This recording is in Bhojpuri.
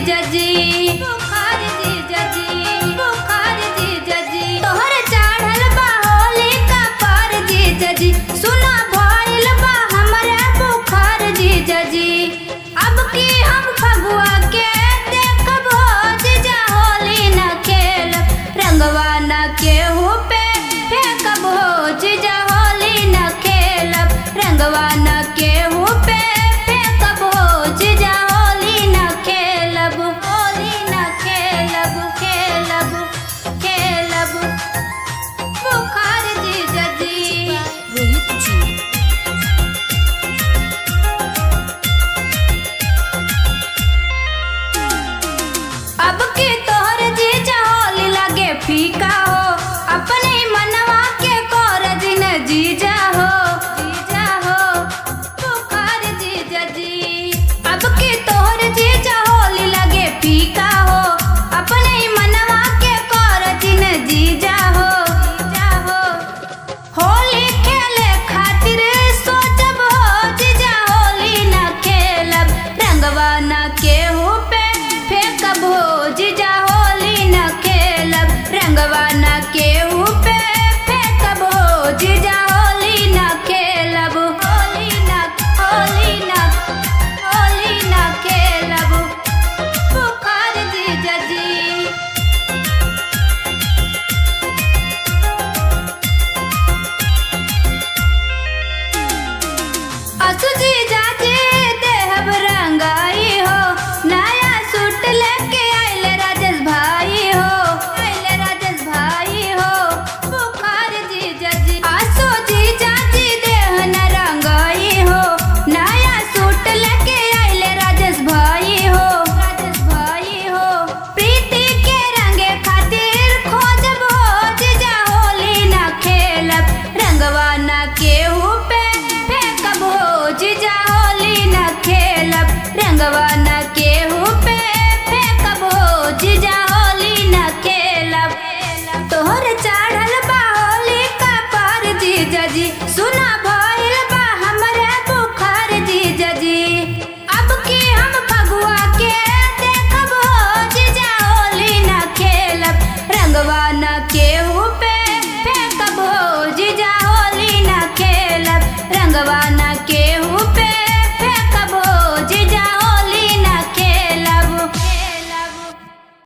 जीजा जी, बुखार जीजा जी, बुखार जीजा जी, तोहर चढ़ल बा होली का पार जीजा जी, सुना भइल बा हमरा बुखार जीजा जी। अब की हम फगुआ के देखब हो जीजा, होली न खेलब, रंगवा न केहू पे फेंकब हो जीजा, होली न खेलब, रंगवा न केहू पे फेंकब हो जीजा, होली न खेलब, होली न खेलब, खेलब खेलब बुखार जीजा जी। रोहित जी, अब के तोहर जीजा होली लागे फीका हो, अपने मनवा के कर दिन जीजा हो, जीजा हो बुखार जीजा जी। अब के तोहर जीजा होली लागे फीका हो, अपने मनवा के कर दिन जीजा हो, जीजा हो होली खेले खातिर सोचब हो जीजा, होली न खेलब, रंगवा न केहू पे फेंकब हो जीजा, होली न खेलब, रंगवा न केहू पे फेंकब हो जीजा, होली न खेलब, होली न होली न होली न खेलब बुखार जीजा जी। असु जीजा जी देहब रंगाई हो, नया सूट लेके आइले राजेश भाई हो, आइले राजेश भाई हो बुखार जीजा जी। असु जीजा जी देह न रंगाई हो, नया सूट लेके आइले राजेश भाई हो, राजेश भाई हो प्रीति के रंगे खातिर खोजब हो जीजा, होली न खेलब, रंगवा न केहू पे फेंकब हो जीजा, होली न खेलब, रंगवा न केहू पे फेंकब हो जीजा, होली न खेलब। तोहर चढ़ल बा होली का पार जीजा जी, सुना भइल बा हमरे बुखार जीजा जी। अब की हम फगुआ के देखब हो जीजा, होली न खेलब, रंगवा न केहू पे फेंकब हो जीजा, होली न खेलब, रंगवा